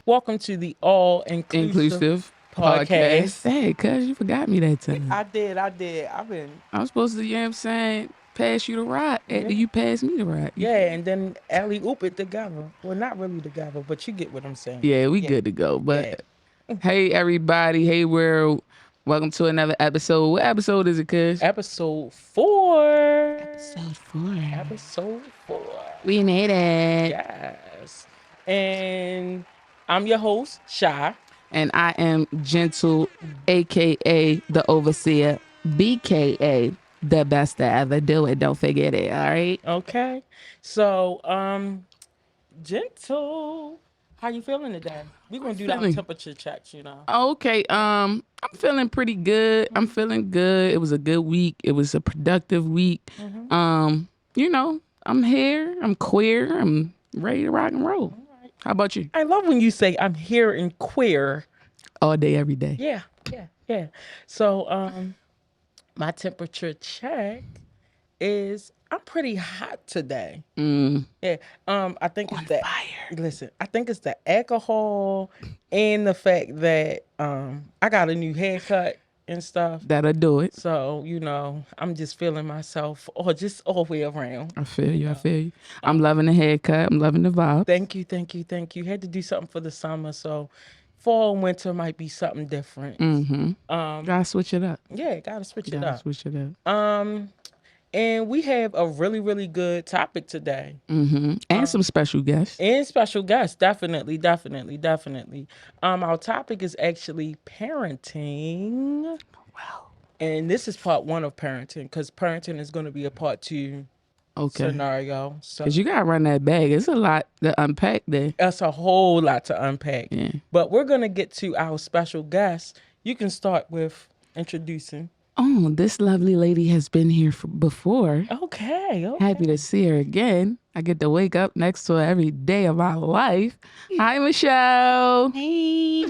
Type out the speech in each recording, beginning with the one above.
Welcome to the All Inclusive Inclusive podcast. Podcast. Hey, cuz you forgot me that time. I did. I was supposed to, you know what I'm saying, pass you the ride Yeah, after you pass me the ride. You yeah, feel and then alley oop it together. Well, not really together, but you get what I'm saying. Yeah, we Yeah, good to go. yeah. But hey, everybody. Hey, world. Welcome to another episode. What episode is it, cuz? Episode 4. Episode 4. Episode 4. We made it. Yes. And I'm your host, Shy. And I am Gentle, a.k.a. the Overseer, b.k.a. the best to ever do it. Don't forget it, all right? Okay. So, Gentle. How you feeling today? We're I'm gonna do our feeling temperature checks. Okay, I'm feeling pretty good. I'm feeling good. It was a good week. It was a productive week. Mm-hmm. I'm here. I'm queer. I'm ready to rock and roll. How about you? I love when you say I'm here and queer. All day, every day. Yeah, yeah. So, my temperature check is I'm pretty hot today. Yeah. I think it's that. Fire. Listen, I think it's the alcohol and the fact that I got a new haircut and stuff. That'll do it. So, I'm just feeling myself or just all the way around. I feel you. I feel you. I'm loving the haircut. I'm loving the vibe. Thank you. Had to do something for the summer, so fall and winter might be something different. Gotta switch it up. Yeah, gotta switch it Gotta up. switch it up. And we have a really, really good topic today. And some special guests. And special guests, definitely. Our topic is actually parenting. Wow. And this is part 1 of parenting, because parenting is going to be a part 2 Okay. scenario. So Because you gotta run that bag. It's a lot to unpack there. that's a whole lot to unpack. Yeah. But we're going to get to our special guest. You can start with introducing. Oh, this lovely lady has been here before. Okay. Happy to see her again. I get to wake up next to her every day of my life. Hi, Michelle. Hey,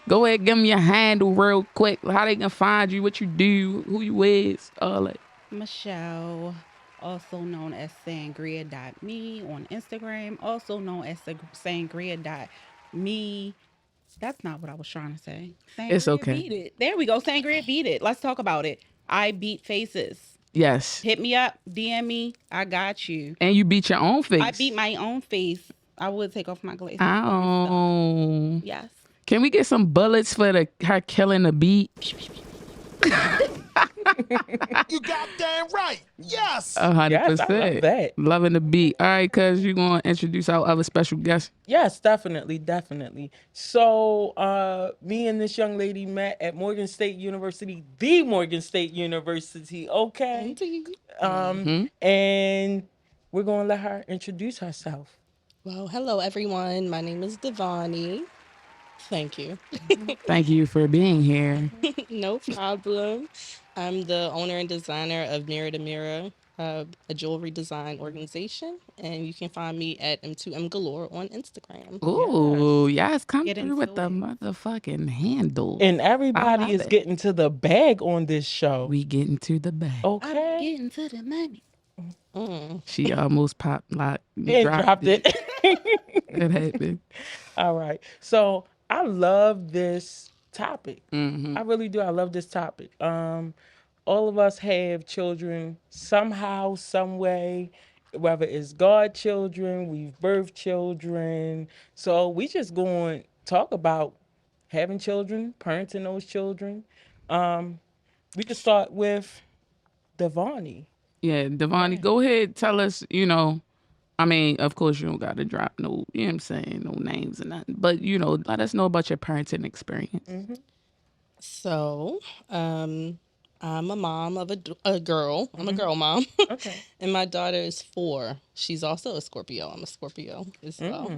Go ahead, give me your handle real quick. How they can find you, what you do, who you is, all that. Michelle, also known as sangria.me on Instagram, also known as sangria.me. That's not what I was trying to say. Sangria It's okay. Beat it. There we go. Sangria Beat it. Let's talk about it. I beat faces. Yes. Hit me up, DM me. I got you. And you beat your own face. I beat my own face. I would take off my glasses. Ow. Yes. Can we get some bullets for her killing the beat? You goddamn right. Yes. 100%. Yes, I love that. Loving the beat. All right, cuz you going to introduce our other special guest? Yes, definitely. So, me and this young lady met at Morgan State University, the Morgan State University. Okay. And we're gonna let her introduce herself. Well, hello everyone. My name is Devani. Thank you. Thank you for being here. No problem. I'm the owner and designer of Mirror to Mirror, a jewelry design organization, and you can find me at M2M Galore on Instagram. Ooh, yes, come Get through with into the it. motherfucking handle. And I everybody love is it. getting to the bag on this show. We getting to the bag. Okay. Getting to the money. She almost popped like And dropped it. It happened. All right. So I love this topic. I really do. I love this topic. All of us have children somehow, some way, whether it's godchildren, we've birthed children. So we just going to talk about having children, parenting those children. We could start with Devani. Yeah, Devani, go ahead, tell us, I mean, of course you don't got to drop no, you know what I'm saying, no names or nothing. But, let us know about your parenting experience. So, I'm a mom of a girl. I'm a girl mom. Okay. And my daughter is 4. She's also a Scorpio. I'm a Scorpio as well.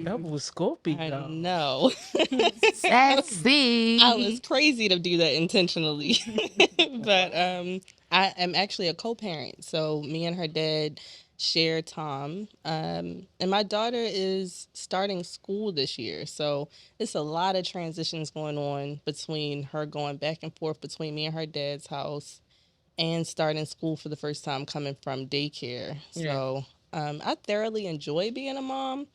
Double Scorpio. I know. Sassy. I was crazy to do that intentionally. But I am actually a co-parent. So me and her dad share Tom. And my daughter is starting school this year. So it's a lot of transitions going on between her going back and forth between me and her dad's house and starting school for the first time coming from daycare. So I thoroughly enjoy being a mom.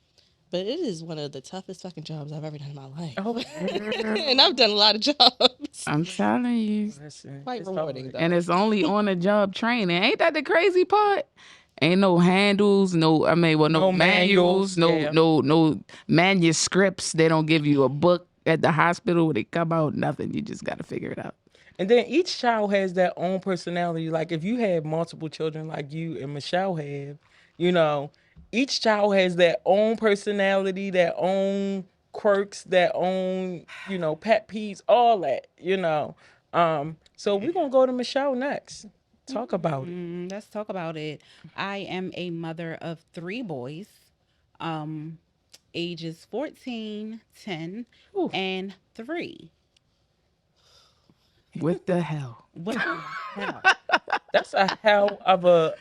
but it is one of the toughest fucking jobs I've ever done in my life. Oh, And I've done a lot of jobs. I'm telling you. listen, Quite it's rewarding, hard. though. And it's only on the job training. Ain't that the crazy part? Ain't no handles, no No manuals, manuals, yeah. no manuscripts. They don't give you a book at the hospital when they come out, nothing. You just gotta figure it out. And then each child has their own personality. Like if you have multiple children like you and Michelle have, you know, each child has their own personality, their own quirks, their own, pet peeves, all that, So we're gonna go to Michelle next. Talk about it. Let's talk about it. I am a mother of 3 boys, um, ages 14, 10, Ooh. and 3. What the hell? What the hell? That's a hell of a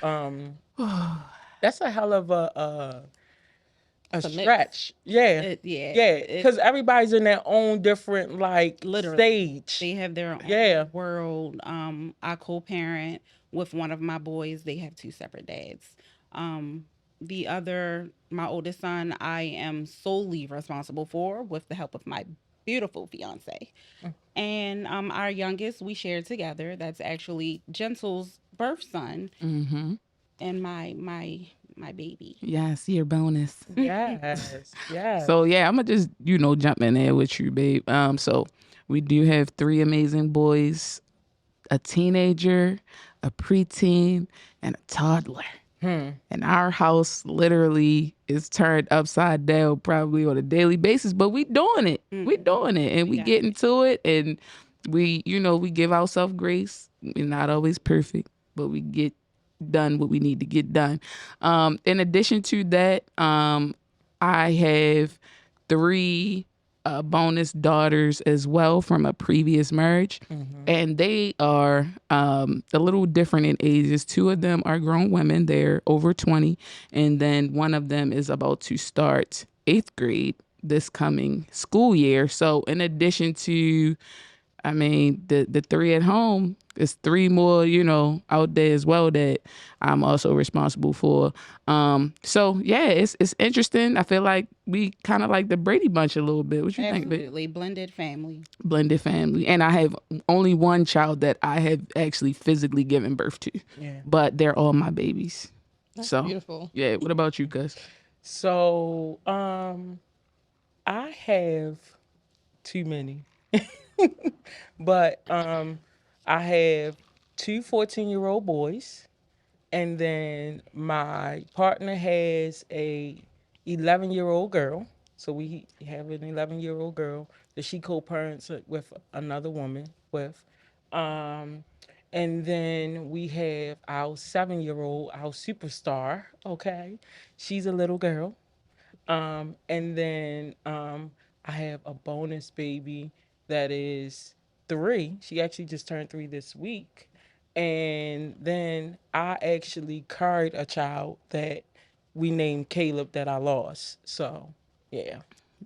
a mix. stretch. Yeah. Yeah, Yeah, because everybody's in their own different Literally. stage. They have their own Yeah. world. I co-parent with one of my boys. They have 2 separate dads. My oldest son, I am solely responsible for with the help of my beautiful fiance. And our youngest, we share together. That's actually Gentle's birth son and my baby. Yes, your bonus. Yes. Yes. So yeah, I'm gonna just jump in there with you, babe. So we do have 3 amazing boys, a teenager, a preteen, and a toddler. And our house literally is turned upside down probably on a daily basis, but we doing it. We doing it, and we got getting to it, and we we give ourselves grace. We're not always perfect, but we get done what we need to get done. In addition to that, I have 3 bonus daughters as well from a previous marriage, and they are a little different in ages. 2 of them are grown women; they're over 20, and then one of them is about to start 8th grade this coming school year. So, in addition to the 3 at home, there's 3 more, out there as well that I'm also responsible for. So yeah, it's interesting. I feel like we kind of like the Brady Bunch a little bit. What you think, babe? Absolutely. Blended family. Blended family. And I have only one child that I have actually physically given birth to. Yeah. But they're all my babies. That's So beautiful. yeah, what about you, Gus? So, I have too many. But I have 2 14-year-old boys, and then my partner has a 11-year-old girl. So we have an 11-year-old girl that she co-parents with another woman with. And then we have our 7-year-old, our superstar. Okay, she's a little girl. And then I have a bonus baby that is 3. She actually just turned 3 this week. And then I actually carried a child that we named Caleb that I lost. So, yeah.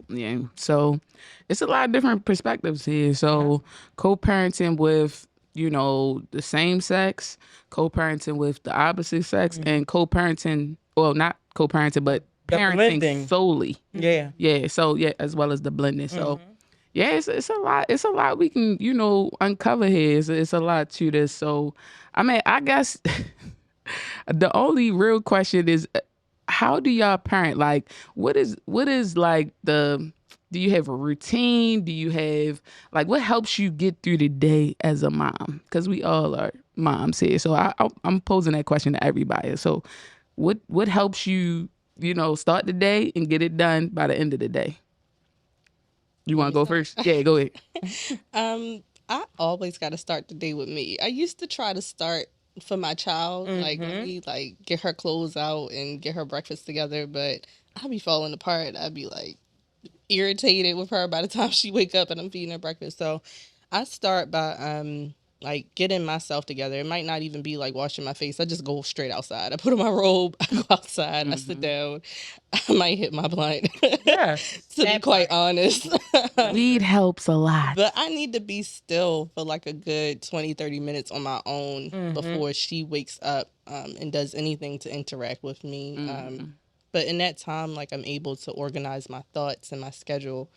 Yeah. So it's a lot of different perspectives here. So co-parenting with, the same sex, co-parenting with the opposite sex, and co-parenting, well, not co-parenting, but The parenting blending. solely. Yeah. Yeah. So yeah, as well as the blending. So yeah, it's a lot. It's a lot we can, uncover here. It's a lot to this. So I guess the only real question is, how do y'all parent? Like, what is like do you have a routine? Do you have what helps you get through the day as a mom? Because we all are moms here. So I'm posing that question to everybody. So what helps you, start the day and get it done by the end of the day? You want to go first? Yeah, go ahead. I always got to start the day with me. I used to try to start for my child, like when we get her clothes out and get her breakfast together, but I'd be falling apart. I'd be irritated with her by the time she wake up and I'm feeding her breakfast. So I start by getting myself together. It might not even be washing my face. I just go straight outside. I put on my robe, I go outside, I sit down. I might hit my blunt. Yeah. To be quite honest. Weed helps a lot. But I need to be still for a good 20-30 minutes on my own before she wakes up and does anything to interact with me. But in that time, like, I'm able to organize my thoughts and my schedule.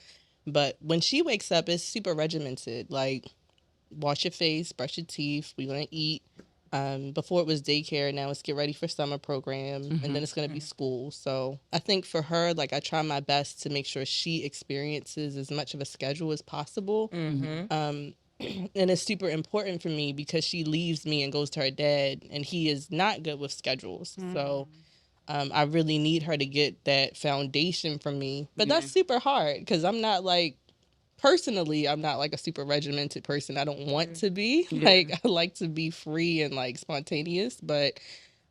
But when she wakes up, it's super regimented. Like, wash your face, brush your teeth. We're gonna eat. Before it was daycare, now it's get ready for summer program, and then it's gonna be school. So I think for her, like, I try my best to make sure she experiences as much of a schedule as possible. Um, and it's super important for me because she leaves me and goes to her dad, and he is not good with schedules. So I really need her to get that foundation from me. But that's super hard because I'm not like, personally, I'm not like a super regimented person. I don't want to be. Like, I like to be free and like spontaneous, but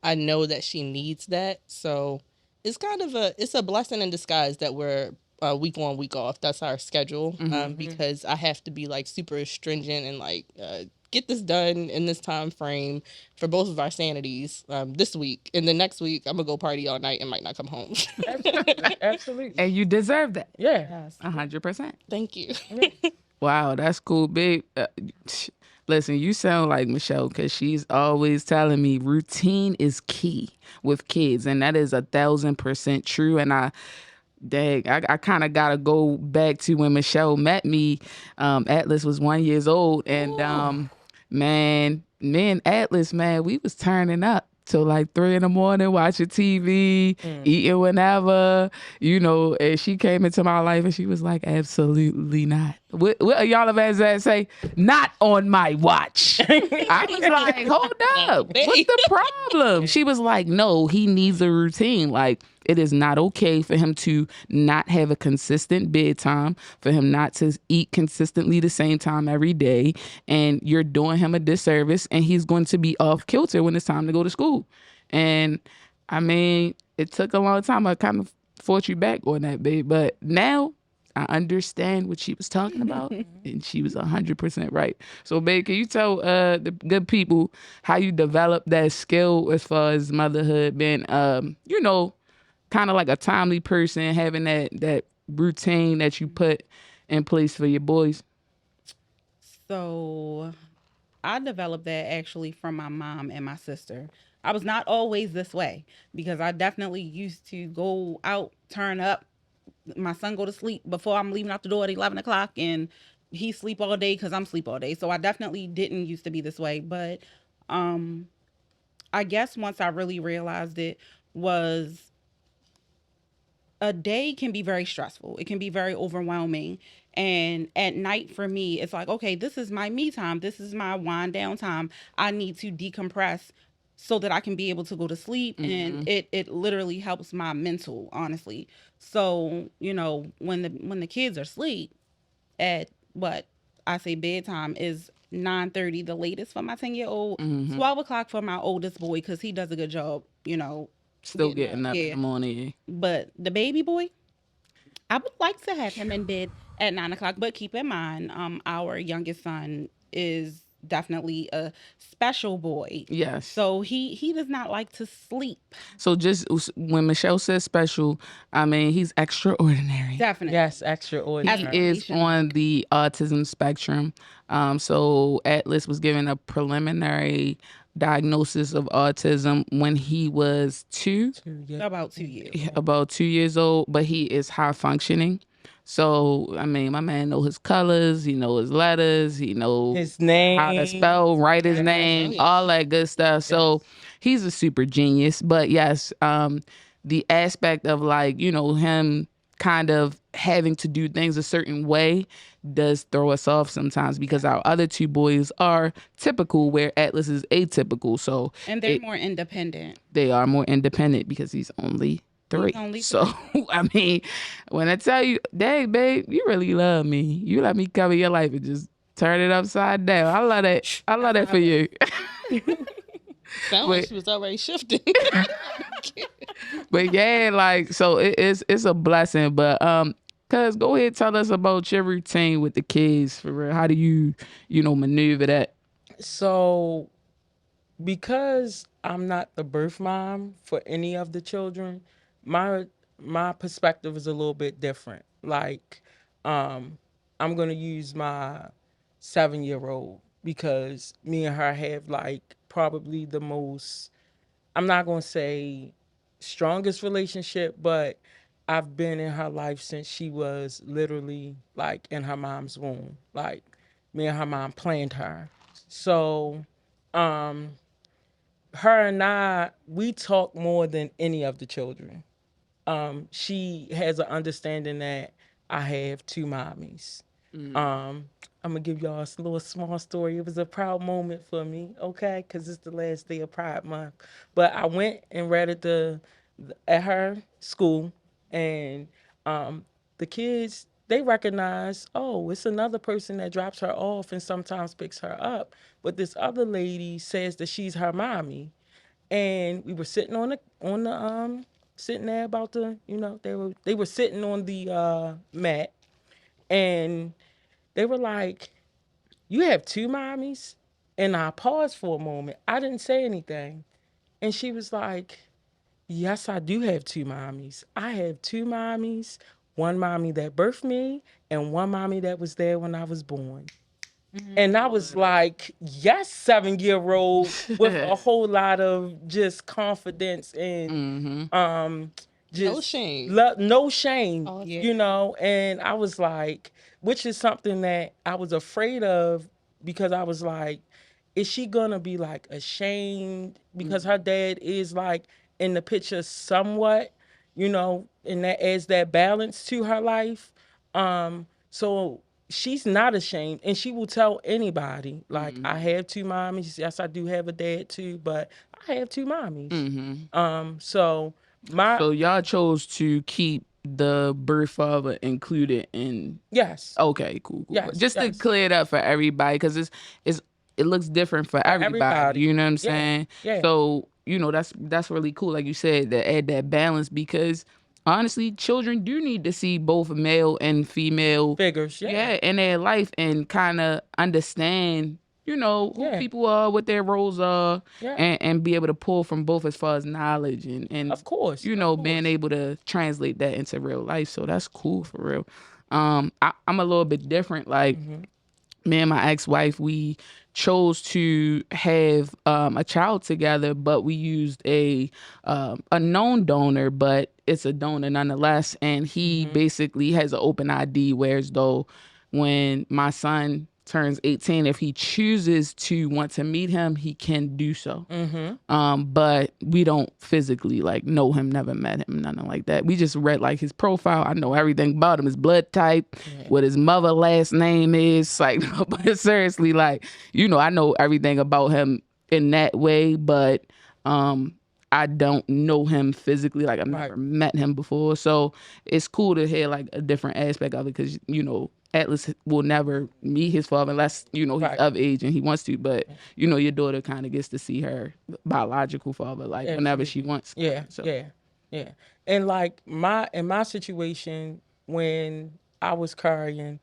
I know that she needs that. So it's kind of it's a blessing in disguise that we're week on, week off. That's our schedule. Because I have to be like super stringent and like get this done in this time frame for both of our sanities this week. And the next week, I'm gonna go party all night and might not come home. Absolutely. And you deserve that. Yeah. Yes. 100%. Thank you. Wow, that's cool, babe. Listen, you sound like Michelle because she's always telling me routine is key with kids, and that is 1,000% true. And I kind of gotta go back to when Michelle met me. Atlas was 1 year old, and man, me and Atlas, man, we was turning up till like 3 a.m, watching TV, eating whenever, and she came into my life and she was like, absolutely not. What y'all have had that say? Not on my watch. I was like, hold up. What's the problem? She was like, no, he needs a routine. Like, it is not okay for him to not have a consistent bedtime, for him not to eat consistently the same time every day. And you're doing him a disservice, and he's going to be off kilter when it's time to go to school. And I mean, it took a long time. I kind of fought you back on that, babe. But now I understand what she was talking about, and she was 100% right. So, babe, can you tell the good people how you develop that skill as far as motherhood, being, kind of like a timely person, having that routine that you put in place for your boys? So I developed that actually from my mom and my sister. I was not always this way because I definitely used to go out, turn up, my son go to sleep before I'm leaving out the door at 11 o'clock, and he sleep all day because I'm sleep all day. So I definitely didn't used to be this way. But um, I guess once I really realized it was a day can be very stressful. It can be very overwhelming. And at night for me, it's like, okay, this is my me time. This is my wind down time. I need to decompress so that I can be able to go to sleep. And it literally helps my mental, honestly. So, when the kids are asleep at what I say bedtime is 9:30, the latest for my 10-year-old, 12 o'clock for my oldest boy, because he does a good job, Still getting up in yeah. the morning. But the baby boy, I would like to have him in bed at 9 o'clock. But keep in mind, our youngest son is definitely a special boy. Yes. So he does not like to sleep. So just when Michelle says special, I mean, he's extraordinary. Definitely. Yes, He extraordinary. is on the autism spectrum. So Atlas was given a preliminary diagnosis of autism when he was 2. About 2 years. About 2 years old, but he is high functioning. So, I mean, my man know his colors, he know his letters, he know His name. how to spell, write his name, all that good stuff. So he's a super genius. But yes, the aspect of like, him kind of having to do things a certain way does throw us off sometimes because our other 2 boys are typical where Atlas is atypical. So And they're more independent. they are more independent because he's only 3. He's only So, I mean, when I tell you, dang, babe, you really love me. You let me come in your life and just turn it upside down. I love that. I love that for you. Sound like she was already shifting. But yeah, like, so it's a blessing. But cuz go ahead, tell us about your routine with the kids for real. How do you maneuver that? So, because I'm not the birth mom for any of the children, my perspective is a little bit different. Like, I'm gonna use my 7-year-old because me and her have like probably the most. I'm not gonna say strongest relationship, but I've been in her life since she was literally like in her mom's womb. Like me and her mom planned her. So um her and we talk more than any of the children. She has an understanding that I have two mommies. I'm gonna give y'all a little small story. It was a proud moment for me, okay? Because it's the last day of Pride Month. But I went and read at her school, and the kids they recognize, oh, it's another person that drops her off and sometimes picks her up. But this other lady says that she's her mommy, and we were sitting on the sitting there about the they were sitting on the mat, and they were like, you have two mommies? And I paused for a moment. I didn't say anything. And she was like, yes, I do have two mommies. I have two mommies, one mommy that birthed me and one mommy that was there when I was born. And I was like, yes, 7-year-old with a whole lot of just confidence and just No shame. no shame, Awesome. and I was like, which is something that I was afraid of, because I was like, is she gonna be like ashamed because her dad is like in the picture somewhat, and that adds that balance to her life. So she's not ashamed, and she will tell anybody, like, I have two mommies. Yes, I do have a dad too, but I have two mommies. So my So y'all chose to keep the birth father included in. yes, Okay, cool. Yes, Just to yes. clear it up for everybody, because it looks different for everybody. everybody. You know what I'm Yeah, saying? yeah. So that's really cool, like you said, to add that balance, because honestly, children do need to see both male and female Figures, yeah. in their life and kind of understand, who Yeah. people are, what their roles are, Yeah. and be able to pull from both as far as knowledge and Of course, being able to translate that into real life. So that's cool for real. I'm a little bit different. Like, me and my ex-wife, we chose to have a child together, but we used a known donor, but it's a donor nonetheless. And he basically has an open ID, whereas though when my son turns 18, if he chooses to want to meet him, he can do so. But we don't physically like know him, never met him, nothing like that. We just read like his profile. I know everything about him, his blood type, what his mother last name is. Like, but seriously, like, I know everything about him in that way, but I don't know him physically. Like, I've never met him before. So it's cool to hear like a different aspect of it, because Atlas will never meet his father unless he's of age and he wants to. But your daughter kind of gets to see her biological father like whenever she wants. Yeah, So. yeah. And like in my situation, when I was carrying,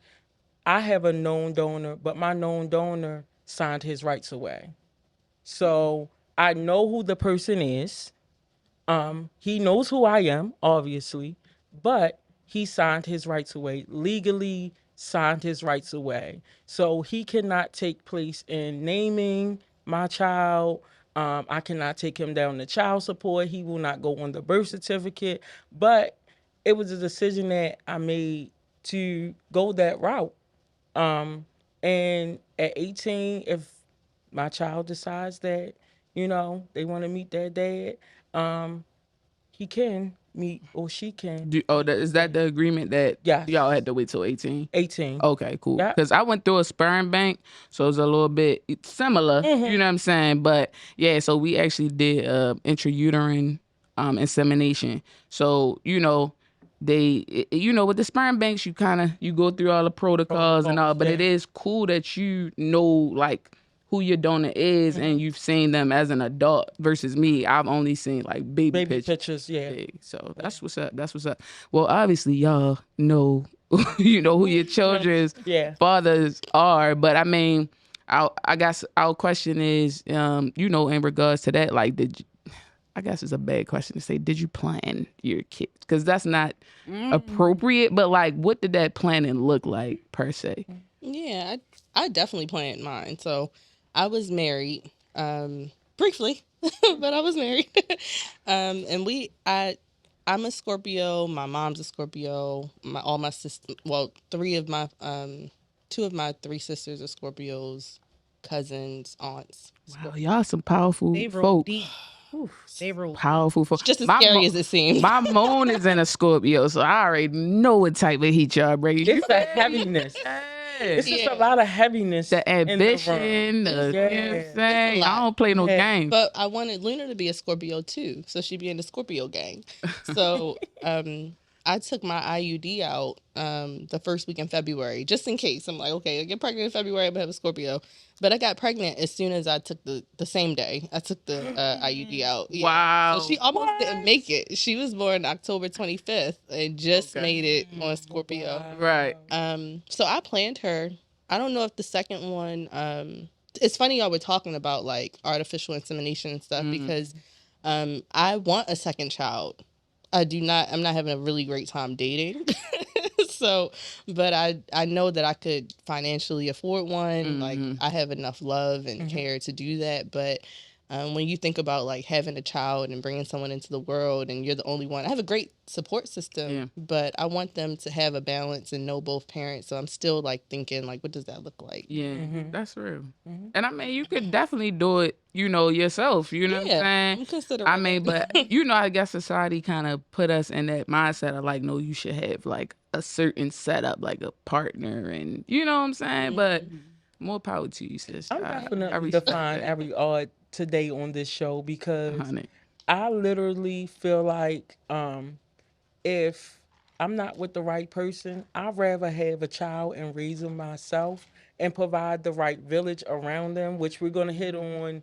I have a known donor, but my known donor signed his rights away. So I know who the person is. He knows who I am, obviously, but he signed his rights away, legally signed his rights away. So he cannot take place in naming my child. I cannot take him down to child support. He will not go on the birth certificate. But it was a decision that I made to go that route. And at 18, if my child decides that, they want to meet their dad, he can meet, or she can. Is that the agreement that Yes. y'all had to wait till 18? 18. Okay, cool. Yeah. Because I went through a sperm bank, so it's a little bit similar. You know what I'm saying? But yeah, so we actually did intrauterine insemination. So they, with the sperm banks, you go through all the protocols and all, but it is cool that like who your donor is and you've seen them as an adult, versus me, I've only seen like baby pictures. Yeah. So that's what's up. Well, obviously y'all know who your children's fathers are, but I mean, I guess our question is, in regards to that, like, I guess it's a bad question to say, did you plan your kids? Because that's not appropriate, but like, what did that planning look like per se? Yeah, I definitely planned mine. So I was married briefly, but I was married. And I'm a Scorpio. My mom's a Scorpio. All my sisters, well, two of my three sisters are Scorpios, cousins, aunts. Wow, y'all some powerful They roll folk. deep. They roll deep. Powerful folk. It's just as scary as it seems. My moon is in a Scorpio, so I already know what type of heat y'all bring. It's a heaviness. It's just a lot of heaviness. The in the room. ambition, the, you know what I'm saying? I don't play no games. But I wanted Luna to be a Scorpio too, so she'd be in the Scorpio gang. So I took my IUD out the first week in February, just in case. I'm like, okay, I get pregnant in February, I'm gonna have a Scorpio. But I got pregnant as soon as I took the same day. I took the IUD out. Yeah. Wow. So she almost didn't make it. She was born October 25th and just made it on Scorpio. Right. So I planned her. I don't know if the second one. It's funny y'all were talking about like artificial insemination and stuff because I want a second child. I'm not having a really great time dating. So, but I know that I could financially afford one. Like I have enough love and care to do that. But when you think about like having a child and bringing someone into the world and you're the only one, I have a great support system, but I want them to have a balance and know both parents. So I'm still like thinking like, what does that look like? Yeah, that's real. And I mean, you could definitely do it, you know, yourself. You know what I'm saying? I'm considering I mean, it. but you know, I guess society kind of put us in that mindset of like, no, you should have like a certain setup, like a partner, and you know what I'm saying. But more power to you, sis. I'm I definitely respect define that. every odd today on this show because 100. I literally feel like if I'm not with the right person, I'd rather have a child and raise them myself and provide the right village around them, which we're going to hit on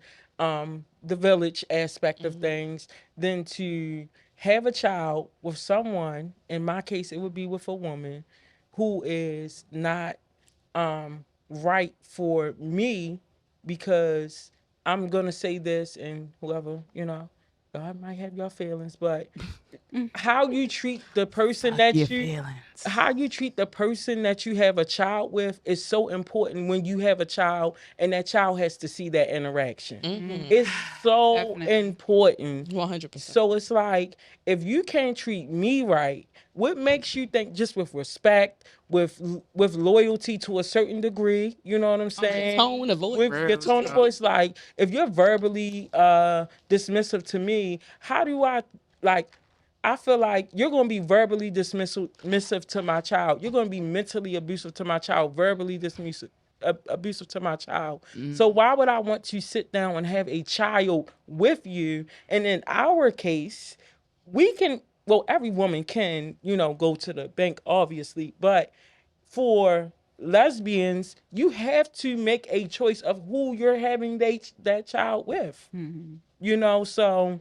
the village aspect of things, than to have a child with someone. In my case, it would be with a woman who is not right for me, because I'm gonna say this, and whoever, God might have your feelings, but how you treat the person that Your you feelings. how you treat the person that you have a child with is so important when you have a child and that child has to see that interaction. It's so Definitely. important. 100%. So it's like, if you can't treat me right, what makes you think, just with respect, with loyalty to a certain degree, you know what I'm saying? tone of voice. With your tone of voice, like if you're verbally dismissive to me, how do I feel like you're going to be verbally dismissive to my child. You're going to be mentally abusive to my child, verbally abusive to my child. So why would I want to sit down and have a child with you? And in our case, we can, well, every woman can, go to the bank, obviously, but for lesbians, you have to make a choice of who you're having that child with. So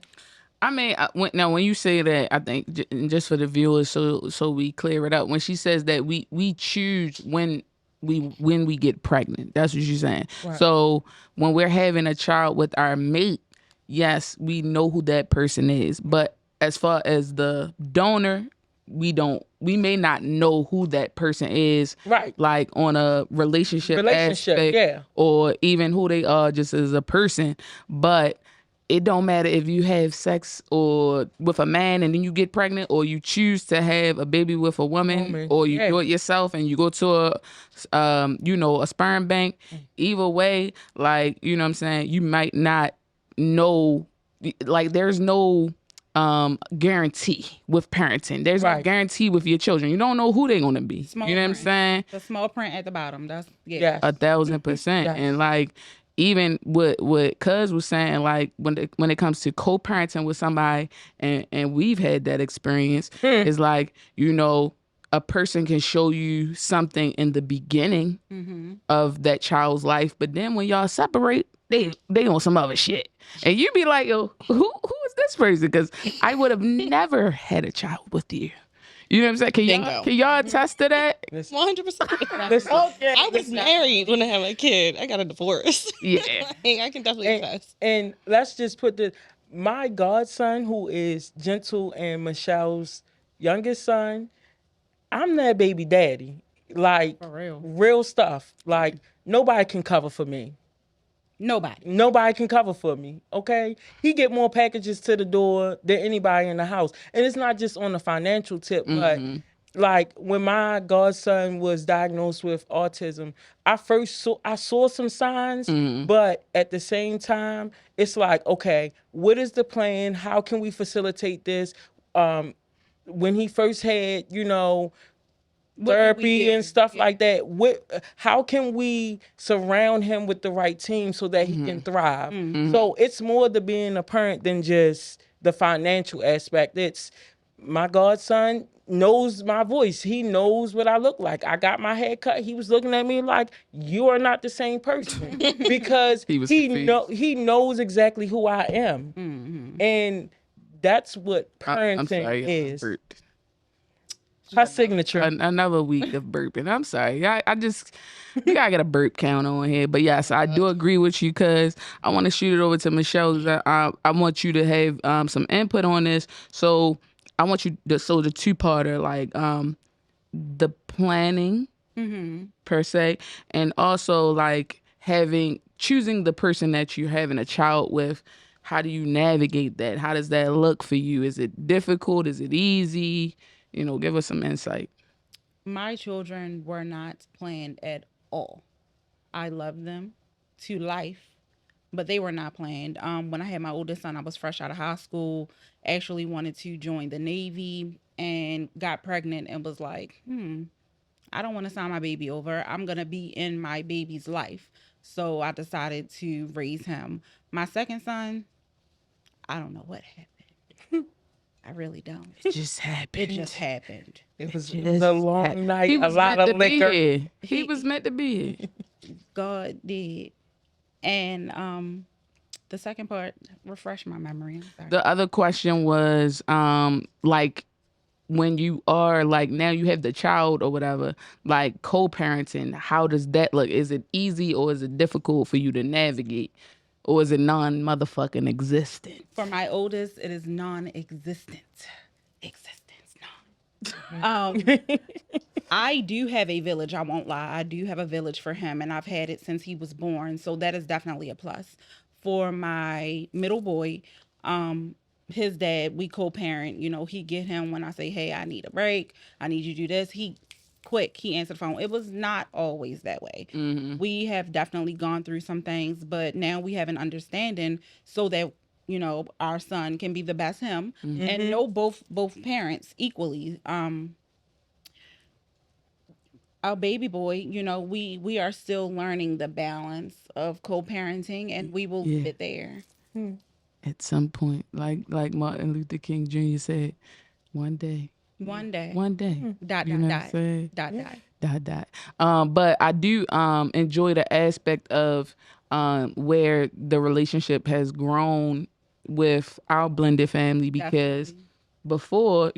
I mean, when you say that, I think just for the viewers, so we clear it up. When she says that we choose when we get pregnant, that's what she's saying. Right. So when we're having a child with our mate, yes, we know who that person is. But as far as the donor, we may not know who that person is, Right. like on a relationship aspect, yeah. or even who they are just as a person. But it don't matter if you have sex or with a man and then you get pregnant, or you choose to have a baby with a woman, or you do it yourself and you go to a sperm bank. Either way, like, you know what I'm saying, you might not know, like, there's no guarantee with parenting. There's no guarantee with your children. You don't know who they're gonna be. Small you know what I'm print. saying? The small print at the bottom. That's Yes. 1,000%. Yes. And like, even what Cuz was saying, like when it comes to co-parenting with somebody, and we've had that experience, is like, a person can show you something in the beginning of that child's life, but then when y'all separate, they on some other shit, and you be like, yo, who is this person? Because I would have never had a child with you. You know what I'm saying? Can y'all attest to that? 100%. Listen, I was married when I had my kid. I got a divorce. Yeah. Like, I can definitely attest. and let's just put my godson, who is Gentle and Michelle's youngest son, I'm that baby daddy. Like, For real. real stuff. Like, nobody can cover for me. Nobody. Can cover for me, okay? He get more packages to the door than anybody in the house. And it's not just on the financial tip, but like when my godson was diagnosed with autism, I saw some signs, but at the same time, it's like, okay, what is the plan? How can we facilitate this? When he first had, What can we therapy do? and stuff like that, how can we surround him with the right team so that he can thrive? So it's more to being a parent than just the financial aspect. It's my godson knows my voice. He knows what I look like. I got my hair cut. He was looking at me like, you are not the same person, because He was he knows exactly who I am. And that's what I'm parenting sorry, I is. burped. Her signature. Another week of burping. I'm sorry. I just, we gotta get a burp count on here. But yes, I do agree with you, because I want to shoot it over to Michelle. I want you to have some input on this. So I want you to, so the two-parter, like the planning per se, and also like choosing the person that you're having a child with. How do you navigate that? How does that look for you? Is it difficult? Is it easy? Give us some insight. My children were not planned at all. I love them to life, but they were not planned. When I had my oldest son, I was fresh out of high school, actually wanted to join the Navy, and got pregnant and was like, I don't want to sign my baby over. I'm going to be in my baby's life. So I decided to raise him. My second son, I don't know what happened. I really don't. It just happened. It just happened. It was a long night, He a was lot meant of to be liquor. here. He was meant to be here. God did. And the second part, refresh my memory. I'm sorry. The other question was, like, when you are like, now you have the child or whatever, like co-parenting, how does that look? Is it easy or is it difficult for you to navigate? Or is it non-motherfucking existent? For my oldest, it is non-existent. I do have a village, I won't lie. I do have a village for him, and I've had it since he was born. So that is definitely a plus. For my middle boy, his dad, we co-parent. He get him when I say, hey, I need a break. I need you to do this. He answered the phone. It was not always that way. We have definitely gone through some things, but now we have an understanding so that our son can be the best him and know both parents equally. Our baby boy, we are still learning the balance of co-parenting, and we will get there. At some point, like Martin Luther King Jr. said, one day. One day. Dot, You know dot, what I'm saying? dot. But I do enjoy the aspect of where the relationship has grown with our blended family, because Definitely. before,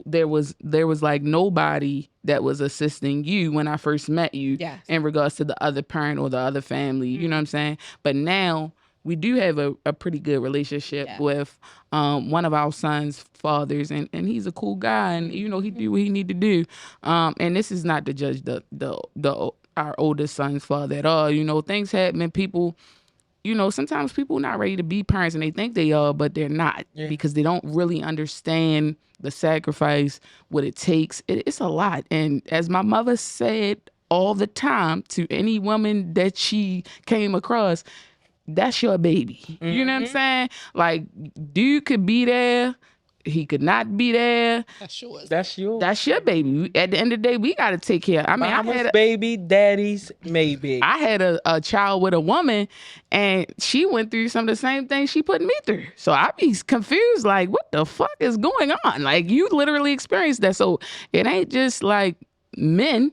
there was like nobody that was assisting you when I first met you. Yes. In regards to the other parent or the other family. You know what I'm saying? But now we do have a pretty good relationship with one of our son's fathers, and he's a cool guy, and he do what he need to do. And this is not to judge our oldest son's father at all. Things happen, people. Sometimes people not ready to be parents, and they think they are, but they're not, because they don't really understand the sacrifice, what it takes. It's a lot. And as my mother said all the time to any woman that she came across, that's your baby. You know what I'm saying? Like, dude could be there, he could not be there. That's yours. That's yours. That's your baby. At the end of the day, we got to take care. I mean, Mama's baby, daddy's maybe. I had a child with a woman, and she went through some of the same things she put me through. So I be confused, like, what the fuck is going on? Like, you literally experienced that. So it ain't just like men,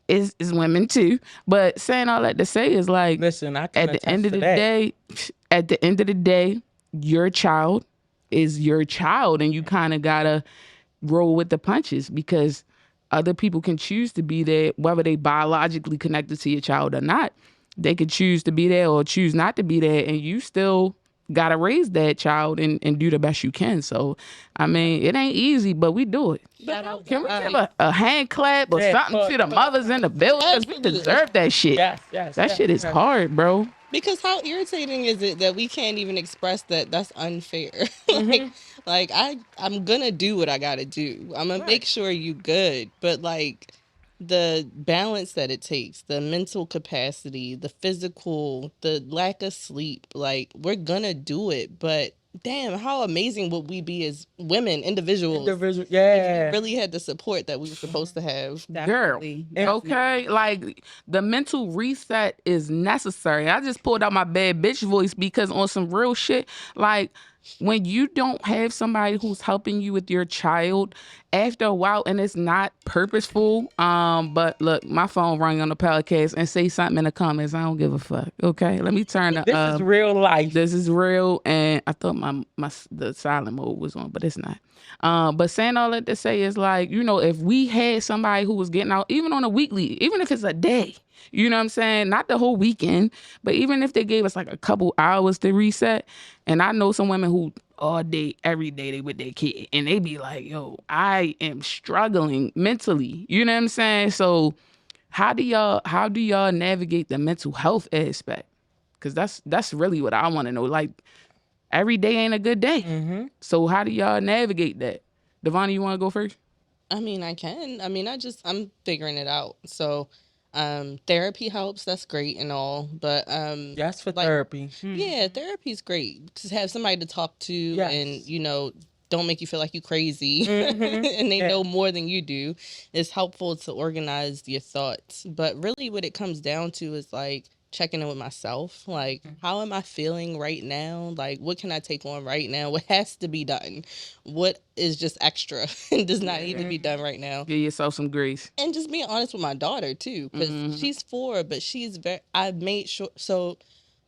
is women too. But saying all that to say is like, Listen, I can at the end of the day, your child is your child, and you kind of gotta roll with the punches, because other people can choose to be there, whether they biologically connected to your child or not. They could choose to be there or choose not to be there, and you still gotta raise that child and do the best you can. So, I mean, it ain't easy, but we do it. Can we give a hand clap or something to the mothers in the building? 'Cause we deserve that shit. Yes. That shit is hard, bro. Because how irritating is it that we can't even express that? That's unfair. Mm-hmm. I'm gonna do what I gotta do. I'm gonna make Right. sure you good. But like the balance that it takes, the mental capacity, the physical, the lack of sleep, like we're gonna do it. But damn, how amazing would we be as women, individuals, Individual. if we Yeah. really had the support that we were supposed to have? Girl, Definitely. And okay, like the mental reset is necessary. I just pulled out my bad bitch voice because on some real shit, like when you don't have somebody who's helping you with your child after a while and it's not purposeful, but look, my phone rang on the podcast and say something in the comments. I don't give a fuck. Okay, let me turn the this is real life. this is real, and I thought the silent mode was on, but it's not. But saying all that to say is like, if we had somebody who was getting out, even on a weekly, even if it's a day, you know what I'm saying? Not the whole weekend, but even if they gave us like a couple hours to reset. And I know some women who all day, every day they with their kid, and they be like, yo, I am struggling mentally. You know what I'm saying? So how do y'all navigate the mental health aspect? Cause that's really what I want to know. Like every day ain't a good day. Mm-hmm. So how do y'all navigate that? Devon, you want to go first? I mean, I can. I mean, I'm figuring it out. So, therapy helps. That's great and all, but Yes, for like, therapy. yeah, therapy's great to have somebody to talk to, and Yes. don't make you feel like you crazy, Mm-hmm. and they Yeah. know more than you do. It's helpful to organize your thoughts, but really, what it comes down to is like checking in with myself. Like, how am I feeling right now? Like, what can I take on right now? What has to be done? What is just extra and does not need to be done right now? Give yourself some grace. And just being honest with my daughter too, because she's 4, but she's very. I made sure. So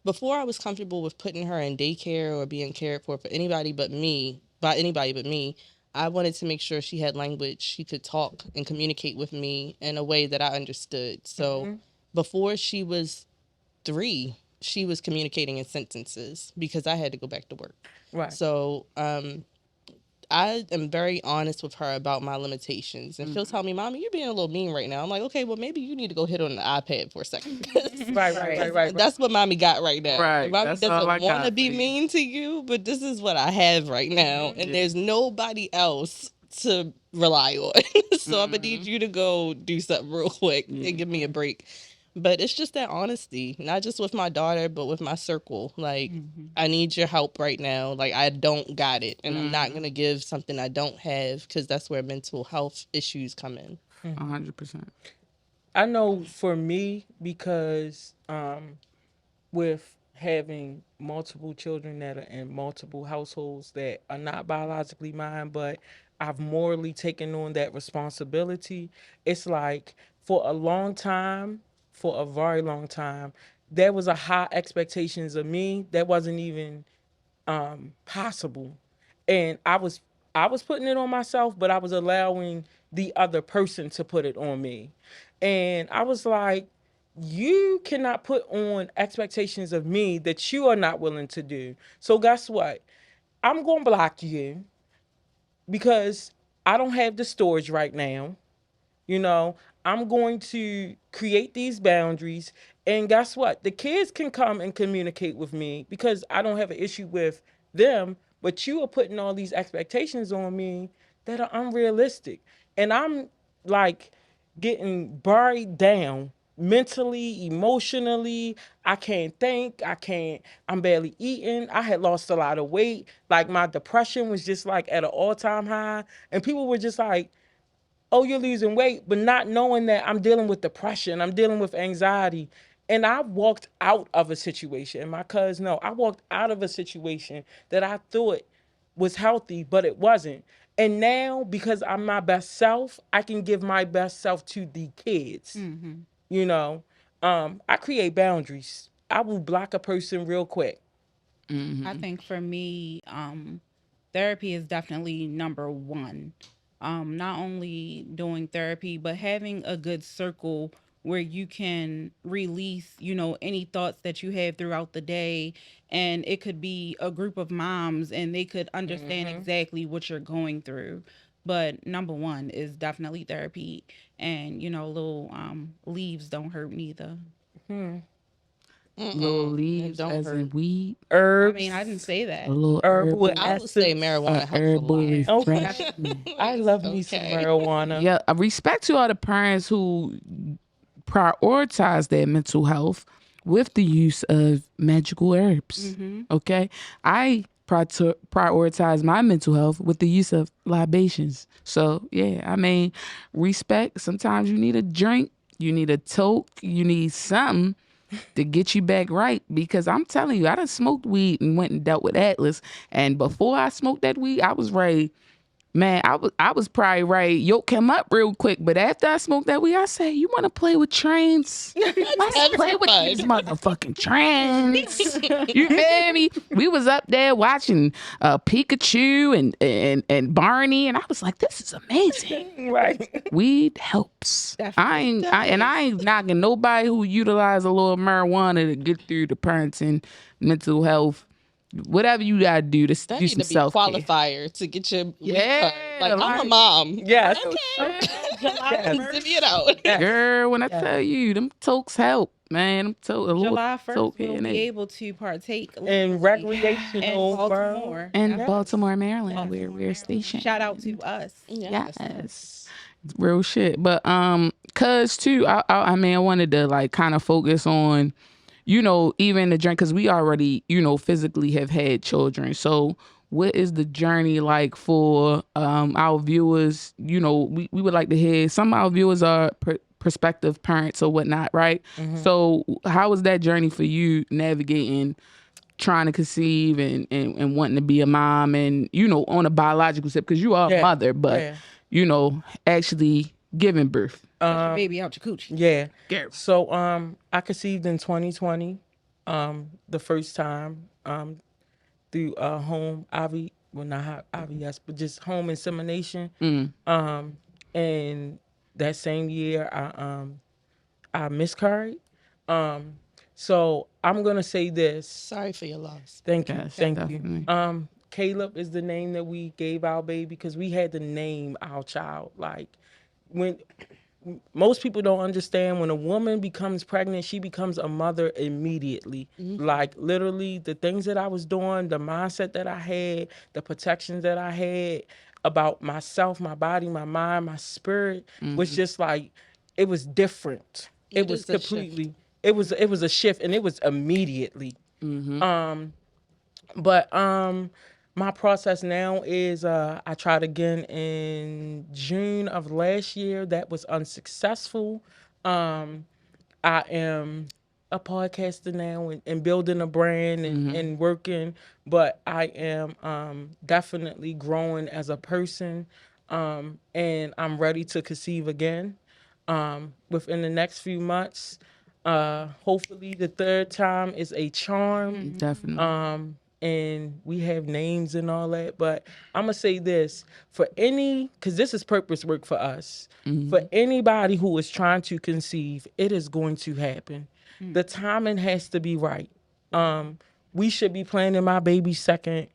before I was comfortable with putting her in daycare or being cared for anybody but me, by anybody but me, I wanted to make sure she had language, she could talk and communicate with me in a way that I understood. So Mm-hmm. before she was 3, she was communicating in sentences because I had to go back to work. Right. So I am very honest with her about my limitations. And she'll tell me, Mommy, you're being a little mean right now. I'm like, okay, well, maybe you need to go hit on the iPad for a second. Right. Right. Right. Right. That's what Mommy got right now. Right. Mommy That's all I doesn't want to got be for you. mean to you, but this is what I have right now. And there's nobody else to rely on. So I'm going to need you to go do something real quick and give me a break. But it's just that honesty, not just with my daughter, but with my circle. Like, I need your help right now. Like, I don't got it. And I'm not going to give something I don't have because that's where mental health issues come in. 100%. I know for me, because with having multiple children that are in multiple households that are not biologically mine, but I've morally taken on that responsibility. It's like for a long time, for a very long time, there was a high expectations of me that wasn't even possible. And I was putting it on myself, but I was allowing the other person to put it on me. And I was like, you cannot put on expectations of me that you are not willing to do. So guess what? I'm going to block you because I don't have the storage right now. You know, I'm going to create these boundaries. And guess what? The kids can come and communicate with me because I don't have an issue with them. But you are putting all these expectations on me that are unrealistic. And I'm like getting buried down mentally, emotionally. I can't think. I'm barely eating. I had lost a lot of weight. Like my depression was just like at an all-time high. And people were just like, oh, you're losing weight, but not knowing that I'm dealing with depression, I'm dealing with anxiety. And I walked out of a situation, and my cousin, no, I walked out of a situation that I thought was healthy, but it wasn't. And now, because I'm my best self, I can give my best self to the kids. You know, I create boundaries. I will block a person real quick. I think for me, therapy is definitely number one. Not only doing therapy, but having a good circle where you can release, any thoughts that you have throughout the day. And it could be a group of moms and they could understand exactly what you're going through. But number one is definitely therapy. And, little leaves don't hurt neither. Little leaves don't as in hurt. weed. I Herbs. mean, I didn't say that. A little Herbal herbal, I would say essence. marijuana helps a herbal lot. Okay. refreshment. I love me some Okay. marijuana. Yeah, respect to all the parents who prioritize their mental health with the use of magical herbs. Okay, I prioritize my mental health with the use of libations. So yeah, I mean, respect. Sometimes you need a drink, you need a toke, you need something to get you back right. Because I'm telling you, I done smoked weed and went and dealt with Atlas. And before I smoked that weed, I was ready. Man, I was probably ready to yoke him up real quick. But after I smoked that weed, I said, "You want to play with trains? Let's play with fun. these motherfucking trains." You feel me? We was up there watching Pikachu and Barney, and I was like, "This is amazing." Right. Weed helps. I ain't knocking nobody who utilize a little marijuana to get through the parenting, mental health, whatever you gotta do to That do need some to be self care. qualifier to get your Yeah, Like, I'm like- a mom. Yes. Divvy it out. Girl, when I tell you, them tokes help, man. Them a little July 1st, toke we'll here and be there. able to partake In legally recreational in Baltimore. In Yes. Baltimore, Maryland, where Baltimore, we're Maryland. stationed. Shout out to us. Yes. Real shit. But cause too, I mean, I wanted to like kind of focus on, you know, even the drink, because we already, you know, physically have had children. So what is the journey like for our viewers? You know, we would like to hear, some of our viewers are prospective parents or whatnot, right? So how was that journey for you navigating trying to conceive and wanting to be a mom and, you know, on a biological step, because you are a Yeah. mother, but, Yeah. you know, actually giving birth. Get your baby out your coochie. Yeah. Gary. So I conceived in 2020, the first time through home not IVS, but just home insemination. And that same year I miscarried. So I'm gonna say this. Sorry for your loss. Thank you. Yes, Thank definitely. you. Caleb is the name that we gave our baby because we had to name our child. Like when most people don't understand, when a woman becomes pregnant, she becomes a mother immediately. Like literally the things that I was doing, the mindset that I had, the protections that I had about myself, my body, my mind, my spirit was just like, it was different. It was is a shift. completely, it was a shift, and it was immediately. But my process now is I tried again in June of last year. That was unsuccessful. I am a podcaster now and building a brand and working, but I am definitely growing as a person, and I'm ready to conceive again within the next few months. Hopefully the third time is a charm. Definitely. And we have names and all that, but I'm gonna say this for because this is purpose work for us. For anybody who is trying to conceive, it is going to happen. The timing has to be right. We should be planning my baby's second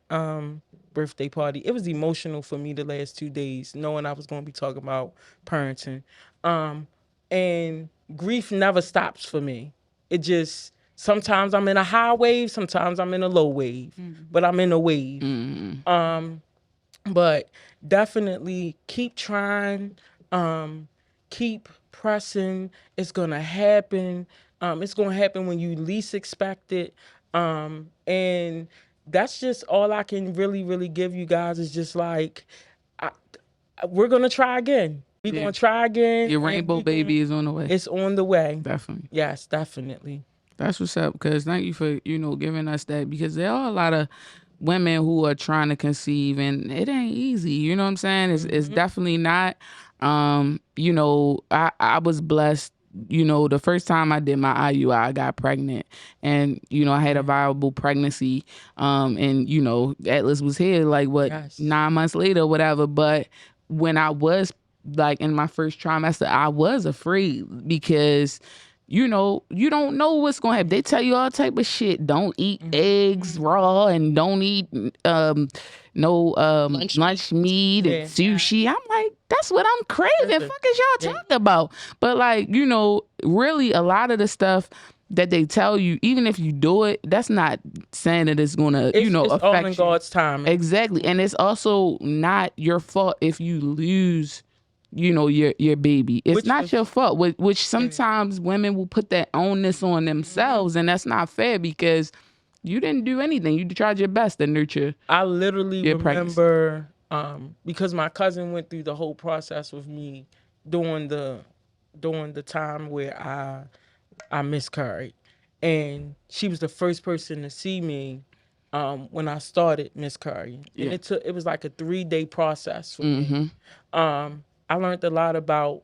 birthday party. It was emotional for me the last 2 days, knowing I was going to be talking about parenting. And grief never stops for me. It just, sometimes I'm in a high wave, sometimes I'm in a low wave, but I'm in a wave. But definitely keep trying, keep pressing. It's gonna happen. It's gonna happen when you least expect it. And that's just all I can really give you guys is just like, we're gonna try again. We're gonna try again. Your and rainbow baby is on the way. It's on the way. Definitely. Yes, definitely. That's what's up. Because thank you for, you know, giving us that, because there are a lot of women who are trying to conceive and it ain't easy. You know what I'm saying? It's definitely not. You know, I was blessed. You know, the first time I did my IUI, I got pregnant, and you know, I had a viable pregnancy. And you know, Atlas was here like what, Yes. 9 months later, whatever. But when I was like in my first trimester, I was afraid because, you know, you don't know what's gonna happen. They tell you all type of shit. Don't eat eggs raw, and don't eat lunch meat and sushi. I'm like, that's what I'm craving. Fuck is y'all talking about? But like, you know, really a lot of the stuff that they tell you, even if you do it, that's not saying that it's gonna, It's all affect in you. God's timing. Exactly. And it's also not your fault if you lose, your baby. It's Which not is- your fault, which sometimes women will put that onus on themselves, and that's not fair because you didn't do anything. You tried your best to nurture. I literally Your pregnancy. remember because my cousin went through the whole process with me during the time where I miscarried, and she was the first person to see me when I started miscarrying, and it was like a 3-day process for me. I learned a lot about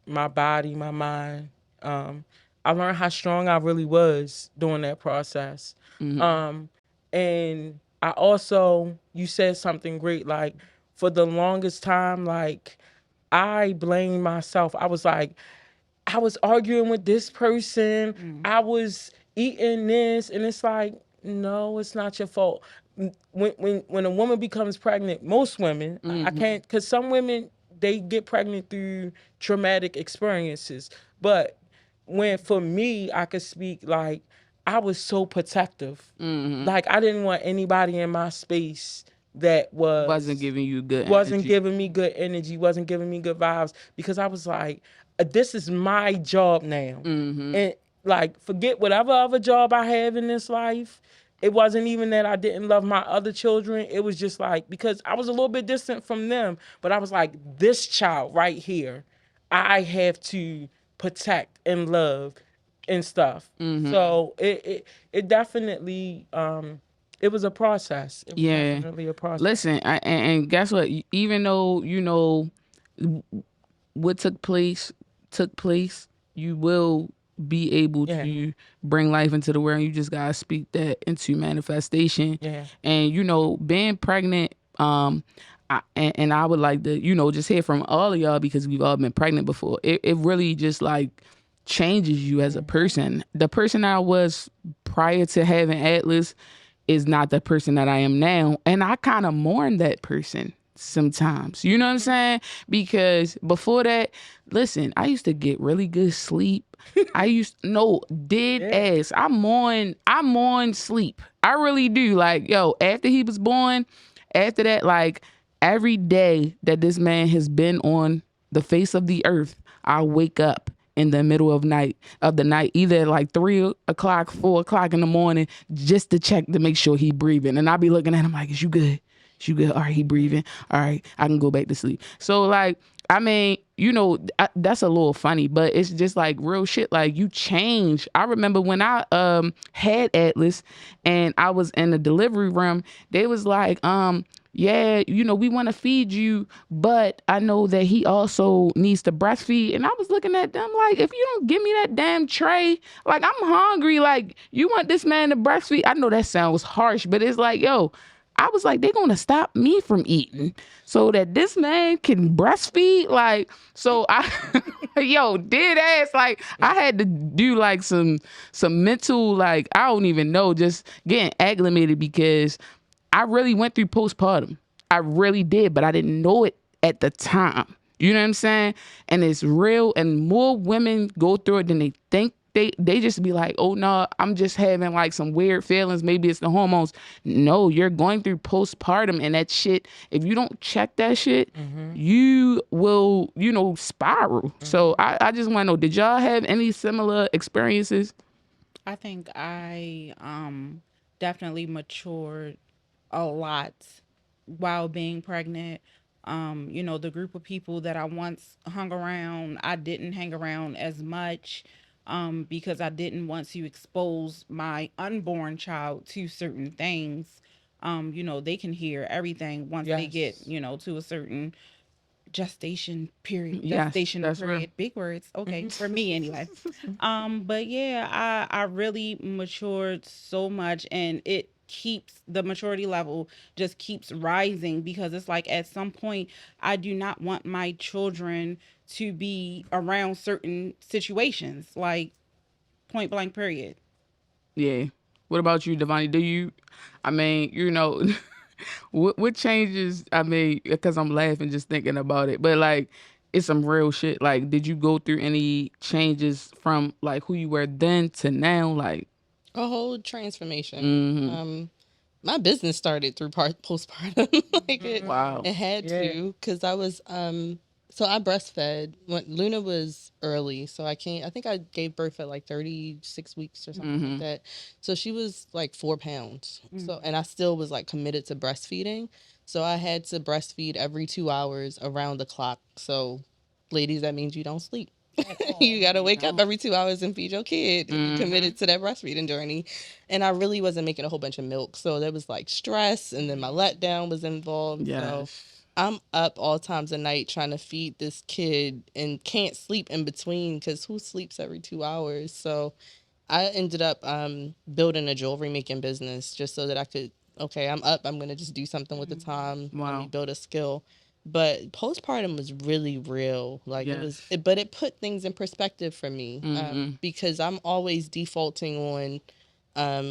my body, my mind. I learned how strong I really was during that process. And I also, you said something great, like for the longest time, like I blamed myself. I was like, I was arguing with this person. I was eating this, and it's like, no, it's not your fault. When a woman becomes pregnant, most women, I can't, because some women they get pregnant through traumatic experiences, but for me, I could speak like I was so protective. Like I didn't want anybody in my space that Wasn't giving you good wasn't energy. giving me good energy, wasn't giving me good vibes, because I was like, this is my job now. And like, forget whatever other job I have in this life. It wasn't even that I didn't love my other children. It was just like, because I was a little bit distant from them, but I was like, this child right here, I have to protect and love and stuff. So it definitely it was a process. It was definitely a process. Listen, and guess what? Even though what took place, you will be able to bring life into the world. You just gotta speak that into manifestation. Yeah. And being pregnant, and I would like to, just hear from all of y'all, because we've all been pregnant before. It really just like changes you as a person. The person I was prior to having Atlas is not the person that I am now. And I kind of mourn that person sometimes. You know what I'm saying? Because before that, listen, I used to get really good sleep. Ass. I mourn sleep. I really do. Like, yo, after he was born, after that, like every day that this man has been on the face of the earth, I wake up in the middle of the night, either like 3 o'clock, 4 o'clock in the morning, just to check to make sure he breathing. And I be looking at him like, is you good? Is you good? All right, he breathing. All right, I can go back to sleep. So like, I mean, that's a little funny, but it's just like real shit. Like, you change. I remember when I had Atlas and I was in the delivery room, they was like, yeah, we want to feed you, but I know that he also needs to breastfeed. And I was looking at them like, if you don't give me that damn tray, like, I'm hungry. Like, you want this man to breastfeed? I know that sounds harsh, but it's like, yo, I was like, they're going to stop me from eating so that this man can breastfeed. Like, so I, dead ass. Like, I had to do like some mental, like, I don't even know, just getting acclimated, because I really went through postpartum. I really did, but I didn't know it at the time. You know what I'm saying? And it's real, and more women go through it than they think. They just be like, oh no, I'm just having like some weird feelings. Maybe it's the hormones. No, you're going through postpartum, and that shit, if you don't check that shit, you will, spiral. So I just want to know, did y'all have any similar experiences? I think I definitely matured a lot while being pregnant. The group of people that I once hung around, I didn't hang around as much because I didn't want to expose my unborn child to certain things. They can hear everything once they get, to a certain gestation period. Yes, Gestation that's period. real. Big words. Okay, for me anyway. But yeah, I really matured so much, and it keeps the maturity level just keeps rising, because it's like at some point I do not want my children to be around certain situations, like point blank period. Yeah. What about you, Devani? I mean, what changes, I mean, because I'm laughing just thinking about it, but like, it's some real shit. Like, did you go through any changes from like who you were then to now? Like, A whole transformation. mm-hmm. My business started through postpartum. Like Wow. it had to, because I was so I breastfed when Luna was early. So I think I gave birth at like 36 weeks or something like that. So she was like 4 pounds. So, and I still was like committed to breastfeeding. So I had to breastfeed every 2 hours around the clock. So ladies, that means you don't sleep. You got to wake up every 2 hours and feed your kid. You committed to that breastfeeding journey. And I really wasn't making a whole bunch of milk. So there was like stress, and then my letdown was involved. Yes. So I'm up all times of night trying to feed this kid and can't sleep in between, because who sleeps every 2 hours? So I ended up building a jewelry making business just so that I could, okay, I'm up, I'm going to just do something with the time. Let me build a skill. But postpartum was really real. Like but it put things in perspective for me, because I'm always defaulting on,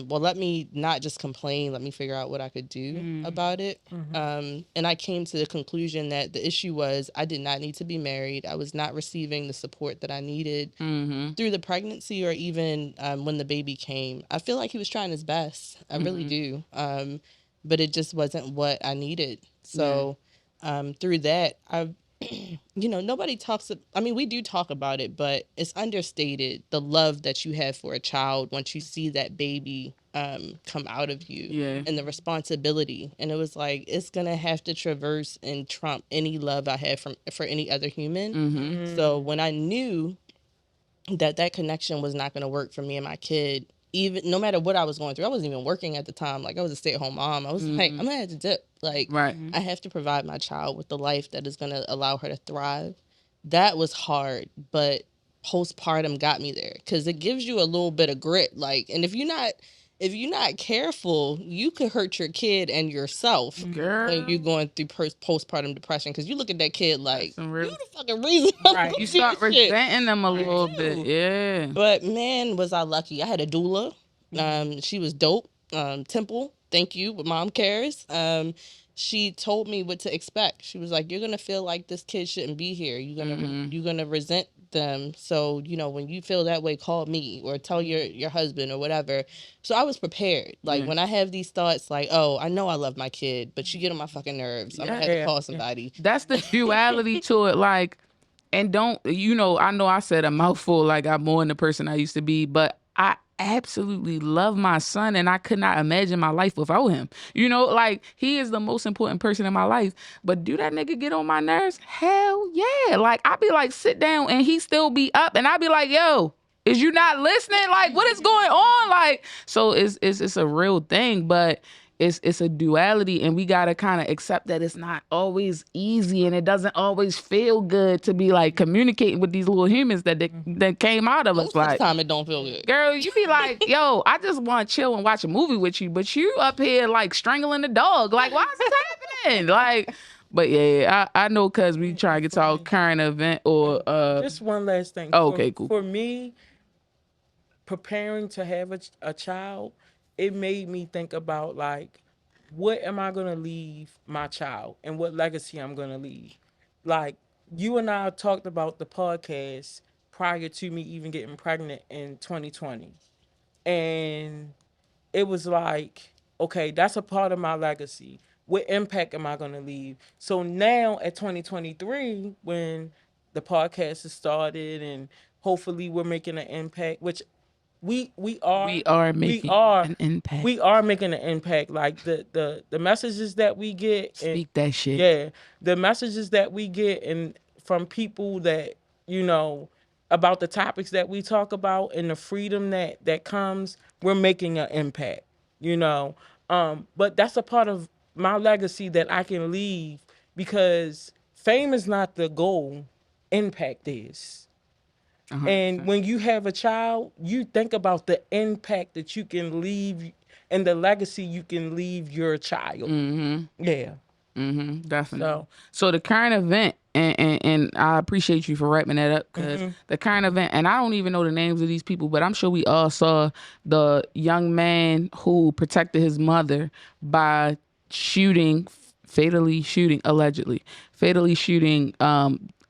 well, let me not just complain, let me figure out what I could do about it. And I came to the conclusion that the issue was I did not need to be married. I was not receiving the support that I needed through the pregnancy, or even when the baby came. I feel like he was trying his best. I really do. But it just wasn't what I needed. So through that, nobody talks. I mean, we do talk about it, but it's understated, the love that you have for a child once you see that baby come out of you, and the responsibility. And it was like, it's gonna have to traverse and trump any love I have for any other human. So when I knew that connection was not going to work for me and my kid, even no matter what I was going through. I wasn't even working at the time. Like, I was a stay-at-home mom. I was like, I'm gonna have to dip. Like, I have to provide my child with the life that is going to allow her to thrive. That was hard, but postpartum got me there, because it gives you a little bit of grit. Like, and if you're not careful, you could hurt your kid and yourself when you're going through postpartum depression, because you look at that kid like, you the fucking reason. Right. You start resenting them a little bit. Yeah. But man, was I lucky. I had a doula. She was dope. Temple, thank you, but Mom Cares. She told me what to expect. She was like, you're gonna feel like this kid shouldn't be here. You're gonna resent them. So, when you feel that way, call me or tell your husband or whatever. So I was prepared. Like, when I have these thoughts like, oh, I know I love my kid, but you get on my fucking nerves, I'm gonna have to call somebody. That's the duality to it. Like, and don't, I know I said a mouthful, like I'm more than the person I used to be, but I absolutely love my son, and I could not imagine my life without him. Like, he is the most important person in my life. But do that nigga get on my nerves? Hell yeah. Like, I be like, sit down, and he still be up, and I be like, yo, is you not listening? Like, what is going on? Like, so it's a real thing, but it's a duality, and we gotta kind of accept that it's not always easy, and it doesn't always feel good to be like communicating with these little humans that came out of us. Most like, of the time it don't feel good. Girl, you be like, yo, I just want to chill and watch a movie with you, but you up here like strangling the dog. Like, why is this happening? Like, but yeah, I know, because we try to get to our current event or just one last thing. Okay, cool. For me, preparing to have a child, it made me think about, like, what am I going to leave my child and what legacy I'm going to leave. Like, you and I talked about the podcast prior to me even getting pregnant in 2020. And it was like, okay, that's a part of my legacy. What impact am I going to leave? So now at 2023, when the podcast has started and hopefully we're making an impact, which we are making an impact. We are making an impact. Like, the messages that we get, speak that shit. Yeah, the messages that we get and from people that about the topics that we talk about and the freedom that comes, we're making an impact. But that's a part of my legacy that I can leave, because fame is not the goal, impact is. 100%. And when you have a child, you think about the impact that you can leave and the legacy you can leave your child. Yeah. Definitely. So the current event, and I appreciate you for wrapping that up, because the current event, and I don't even know the names of these people, but I'm sure we all saw the young man who protected his mother by fatally shooting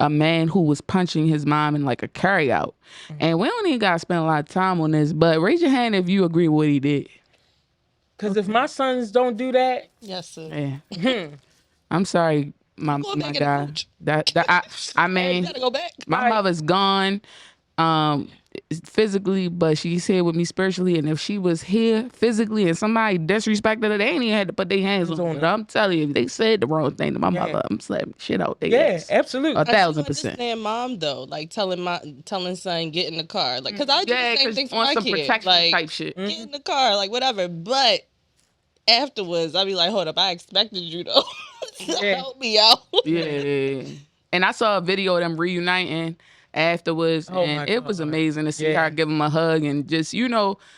a man who was punching his mom in like a carryout. And we don't even gotta spend a lot of time on this, but raise your hand if you agree with what he did. Because if my sons don't do that, Yes, sir. Yeah. I'm sorry, my Going back in the guy. cooch. I Hey, mean, you gotta go back. my mother's gone, physically, but she's here with me spiritually. And if she was here physically and somebody disrespected her, they ain't even had to put their hands on her. I'm telling you, if they said the wrong thing to my mother, I'm slapping shit out their yeah, ass. absolutely. 1,000%. Understand mom though, like telling son get in the car, like because I do Yeah, the same 'cause thing for on my some kid, protection like type shit. get in the car, like whatever. But afterwards, I'll be like, hold up, I expected you though to Yeah. help me out. Yeah. And I saw a video of them reuniting afterwards, Oh and my it was God. amazing to see Yeah. her give him a hug and just,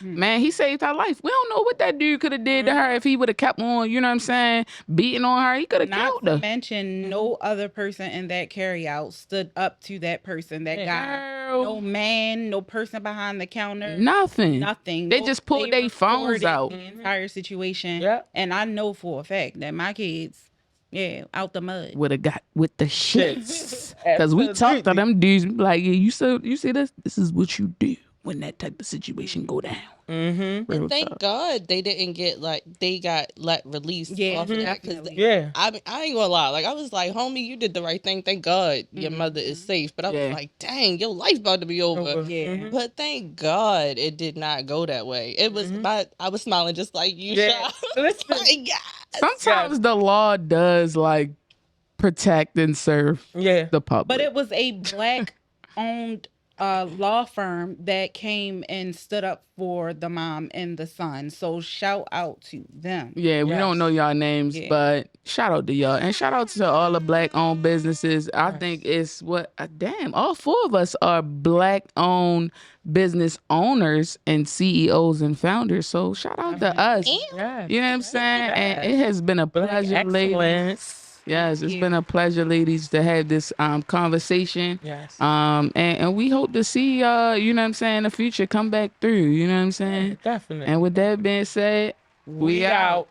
man, he saved her life. We don't know what that dude could have did to her if he would have kept on, you know what I'm saying, beating on her. He could have Not killed to her. mention, no other person in that carryout stood up to that person. That guy, Girl. no man, no person behind the counter, Nothing. nothing. They just pulled their phones recorded out. the entire situation. Yep. And I know for a fact that my kids, out the mud. Would have got with the shits. Because we talked to Absolutely. them dudes, like, yeah, you see this? This is what you do when that type of situation go down. Mm-hmm. Real Thank talk. God they didn't get they got let released Yeah, off of that because definitely. Yeah. I ain't gonna lie, like I was like, homie, you did the right thing. Thank God your mother is safe. But I Yeah. was like, dang, your life about to be over. Yeah. But thank God it did not go that way. It was I was smiling just like you, Yeah. Sha. Listen. My God. Sometimes the law does, like, protect and serve Yeah. the public. But it was a black owned law firm that came and stood up for the mom and the son. So shout out to them. Yeah, we don't Yes. know y'all names, Yeah. but shout out to y'all. And shout out to all the black-owned businesses. I think it's all four of us are black-owned business owners and CEOs and founders. So shout out to us. Yes. You know what I'm saying? And it has been a pleasure, ladies. Excellence. Yes, it's been a pleasure, ladies, to have this conversation. Yes. And we hope to see y'all, you know what I'm saying, in the future come back through. You know what I'm saying? Definitely. And with that being said, we out.